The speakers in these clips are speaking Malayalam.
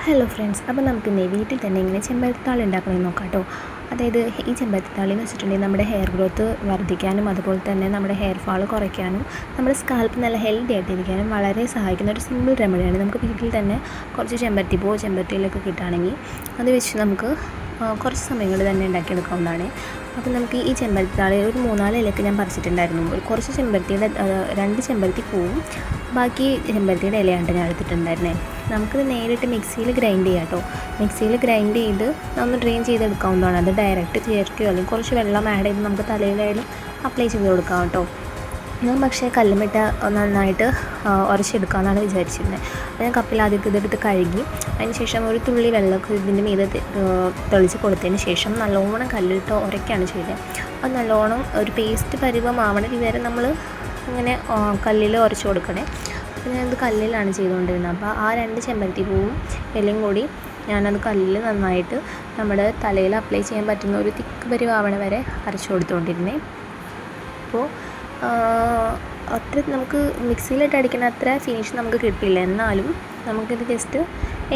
ഹലോ ഫ്രണ്ട്സ്, അപ്പോൾ നമുക്കിന്ന് വീട്ടിൽ തന്നെ ഇങ്ങനെ ചെമ്പരത്തിത്താളി ഉണ്ടാക്കണമെന്ന് നോക്കാം കേട്ടോ. അതായത് ഈ ചെമ്പരത്തിത്താളി എന്ന് വെച്ചിട്ടുണ്ടെങ്കിൽ നമ്മുടെ ഹെയർ ഗ്രോത്ത് വർദ്ധിക്കാനും അതുപോലെ തന്നെ നമ്മുടെ ഹെയർ ഫാൾ കുറയ്ക്കാനും നമ്മുടെ സ്കാൽപ്പ് നല്ല ഹെൽത്തി ആയിട്ടിരിക്കാനും വളരെ സഹായിക്കുന്ന ഒരു സിമ്പിൾ റെമഡിയാണ്. നമുക്ക് വീട്ടിൽ തന്നെ കുറച്ച് ചെമ്പരത്തിപ്പൂ ചെമ്പരത്തിയിലൊക്കെ കിട്ടുകയാണെങ്കിൽ അത് വെച്ച് നമുക്ക് കുറച്ച് സമയം കൊണ്ട് തന്നെ ഉണ്ടാക്കിയെടുക്കാവുന്നതാണ്. അപ്പോൾ നമുക്ക് ഈ ചെമ്പരത്തിത്താളി ഒരു 3-4 ഇലയൊക്കെ ഞാൻ പറിച്ചിട്ടുണ്ടായിരുന്നു. ഒരു കുറച്ച് ചെമ്പരത്തിയുടെ 2 ചെമ്പരത്തി പൂവും ബാക്കി ചെമ്പരത്തിയുടെ ഇലയാണ് ഞാൻ എടുത്തിട്ടുണ്ടായിരുന്നത്. നമുക്കിത് നേരിട്ട് മിക്സിയിൽ ഗ്രൈൻഡ് ചെയ്യാം കേട്ടോ. മിക്സിയിൽ ഗ്രൈൻഡ് ചെയ്ത് ഒന്ന് ഡ്രെയിൻ ചെയ്തെടുക്കാവുന്നതാണ്. അത് ഡയറക്റ്റ് ചേർക്കുകയോ അല്ലെങ്കിൽ കുറച്ച് വെള്ളം ആഡ് ചെയ്ത് നമുക്ക് തലയിലായാലും അപ്ലൈ ചെയ്ത് കൊടുക്കാം കേട്ടോ. ഞാൻ പക്ഷേ കല്ലുമിട്ട നന്നായിട്ട് ഉരച്ചെടുക്കാമെന്നാണ് വിചാരിച്ചിരുന്നത്. അപ്പോൾ ഞാൻ കപ്പിൽ ആദ്യം ഇതെടുത്ത് കഴുകി അതിന് ശേഷം ഒരു തുള്ളി വെള്ളമൊക്കെ ഇതിൻ്റെ മീതെ തെളിച്ച് കൊടുത്തതിന് ശേഷം നല്ലോണം കല്ലിട്ട് ഉരയ്ക്കുകയാണ് ചെയ്തത്. അത് നല്ലോണം ഒരു പേസ്റ്റ് പരുവമാവണ വരെ നമ്മൾ ഇങ്ങനെ കല്ലിൽ ഉരച്ച് കൊടുക്കണേ. അപ്പോൾ ഞാനത് കല്ലിലാണ് ചെയ്തുകൊണ്ടിരുന്നത്. അപ്പോൾ ആ 2 ചെമ്പരത്തി പൂവും ഇലയും കൂടി ഞാനത് കല്ലിൽ നന്നായിട്ട് നമ്മുടെ തലയിൽ അപ്ലൈ ചെയ്യാൻ പറ്റുന്ന ഒരു തിക്ക് പരുവാവണ വരെ അരച്ചു കൊടുത്തുകൊണ്ടിരുന്നേ. അപ്പോൾ അത്ര നമുക്ക് മിക്സിയിലിട്ട് അടിക്കുന്ന അത്ര ഫിനിഷ് നമുക്ക് കിട്ടില്ല, എന്നാലും നമുക്കിത് ജസ്റ്റ്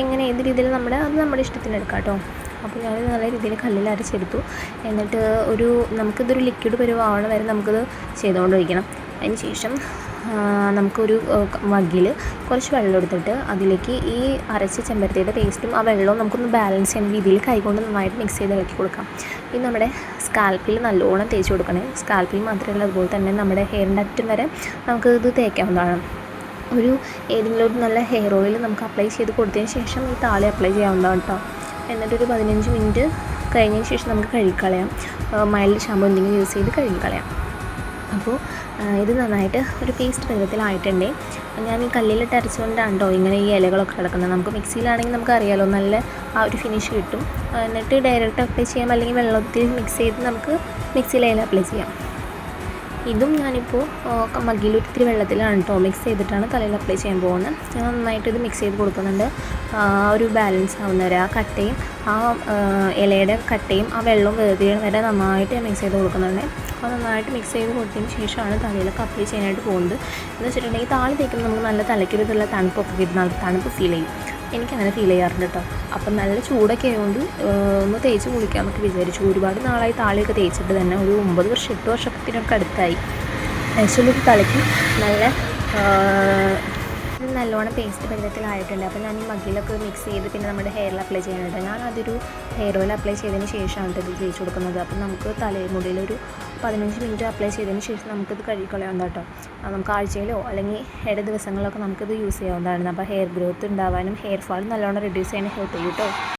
എങ്ങനെ ഏത് രീതിയിൽ അത് നമ്മുടെ ഇഷ്ടത്തിന് എടുക്കാം കേട്ടോ. അപ്പോൾ ഞാനിത് നല്ല രീതിയിൽ കല്ലിൽ അരച്ചെടുത്തു. എന്നിട്ട് നമുക്കിതൊരു ലിക്വിഡ് പരുവാവണ വരെ നമുക്കിത് ചെയ്തുകൊണ്ടിരിക്കണം. അതിന് ശേഷം നമുക്കൊരു മഗ്ഗിൽ കുറച്ച് വെള്ളം എടുത്തിട്ട് അതിലേക്ക് ഈ അരച്ച ചെമ്പരത്തിയുടെ പേസ്റ്റും ആ വെള്ളവും നമുക്കൊന്ന് ബാലൻസ് ചെയ്യുന്ന രീതിയിൽ കൈകൊണ്ട് നന്നായിട്ട് മിക്സ് ചെയ്ത് ഇളക്കി കൊടുക്കാം. ഇത് നമ്മുടെ സ്കാൽപ്പിൽ നല്ലോണം തേച്ച് കൊടുക്കണേ. സ്കാൽപ്പിൽ മാത്രമല്ല, അതുപോലെ തന്നെ നമ്മുടെ ഹെയറിൻ്റെ അറ്റം വരെ നമുക്കിത് തേക്കാവുന്നതാണ്. ഏതെങ്കിലും ഒരു നല്ല ഹെയർ ഓയിൽ നമുക്ക് അപ്ലൈ ചെയ്ത് കൊടുത്തതിന് ശേഷം ഈ താളി അപ്ലൈ ചെയ്യാവുന്നതാണ് കേട്ടോ. എന്നിട്ടൊരു 15 മിനിറ്റ് കഴിഞ്ഞതിന് ശേഷം നമുക്ക് കഴുകിക്കളയാം. മൈൽഡ് ഷാമ്പു എന്തെങ്കിലും യൂസ് ചെയ്ത് കഴുകിക്കളയാം. അപ്പോൾ ഇത് നന്നായിട്ട് ഒരു പേസ്റ്റ് പരുവത്തിലായിട്ടുണ്ടേ. ഞാൻ ഈ കല്ലിലിട്ട് അരച്ചുകൊണ്ടാണ് കേട്ടോ ഇങ്ങനെ ഈ ഇലകളൊക്കെ കിടക്കുന്നത്. നമുക്ക് മിക്സിയിലാണെങ്കിൽ നമുക്കറിയാമല്ലോ നല്ല ആ ഒരു ഫിനിഷ് കിട്ടും. എന്നിട്ട് ഡയറക്റ്റ് അപ്ലൈ ചെയ്യാം, അല്ലെങ്കിൽ വെള്ളത്തിൽ മിക്സ് ചെയ്ത് നമുക്ക് മിക്സിയിൽ ഇല അപ്ലൈ ചെയ്യാം. ഇതും ഞാനിപ്പോൾ മഗ്ഗിയിൽ ഒത്തിരി വെള്ളത്തിലാണ് കേട്ടോ മിക്സ് ചെയ്തിട്ടാണ് തലയിൽ അപ്ലൈ ചെയ്യാൻ പോകുന്നത്. ഞാൻ നന്നായിട്ട് ഇത് മിക്സ് ചെയ്ത് കൊടുക്കുന്നുണ്ട്. ഒരു ബാലൻസ് ആവുന്ന വരെ ആ കട്ടയും ആ ഇലയുടെ കട്ടയും ആ വെള്ളവും വേർതിരിയണ വരെ നന്നായിട്ട് ഞാൻ മിക്സ് ചെയ്ത് കൊടുക്കുന്നുണ്ട്. അപ്പോൾ നന്നായിട്ട് മിക്സ് ചെയ്ത് കൊടുത്തതിന് ശേഷമാണ് തലയിലൊക്കെ അപ്ലൈ ചെയ്യാനായിട്ട് പോകുന്നത്. എന്ന് വെച്ചിട്ടുണ്ടെങ്കിൽ താളി തേക്കുമ്പോൾ നമുക്ക് നല്ല തലയ്ക്കൊരുതുള്ള തണുപ്പൊക്കെ കിട്ടുന്ന തണുപ്പ് ഫീൽ ചെയ്യും. എനിക്കങ്ങനെ ഫീൽ ചെയ്യാറുണ്ട് കേട്ടോ. അപ്പം നല്ല ചൂടൊക്കെ ആയതുകൊണ്ട് ഒന്ന് തേച്ച് കുളിക്കാമെന്നൊക്കെ വിചാരിച്ചു. ഒരുപാട് നാളായി താളിയൊക്കെ തേച്ചിട്ട് തന്നെ ഒരു 9 വർഷം 8 വർഷത്തിനൊക്കെ അടുത്തായി. ആക്ച്വലി തലയ്ക്ക് നല്ലോണം പേസ്റ്റ് പരുവത്തിലായിട്ടുണ്ട്. അപ്പോൾ ഞാൻ ഈ മഗ്ഗിലൊക്കെ മിക്സ് ചെയ്ത് പിന്നെ നമ്മുടെ ഹെയറിൽ അപ്ലൈ ചെയ്യാനായിട്ട് ഞാനതൊരു ഹെയർ ഓയിൽ അപ്ലൈ ചെയ്തതിന് ശേഷമാണ് ഇത് തേച്ച് കൊടുക്കുന്നത്. അപ്പം നമുക്ക് തലമുടിയിലൊരു 15 മിനിറ്റ് അപ്ലൈ ചെയ്തതിന് ശേഷം നമുക്കിത് കഴുകിക്കളയാവുന്നതാണ് കേട്ടോ. നമുക്ക് ആഴ്ചയിലോ അല്ലെങ്കിൽ ഇട ദിവസങ്ങളിലൊക്കെ നമുക്കിത് യൂസ് ചെയ്യാവുന്നതാണ്. അപ്പോൾ ഹെയർ ഗ്രോത്ത് ഉണ്ടാവാനും ഹെയർ ഫാൾ നല്ലോണം റിഡ്യൂസ് ചെയ്യാനും ഹെൽപ്പ് ചെയ്യും കേട്ടോ.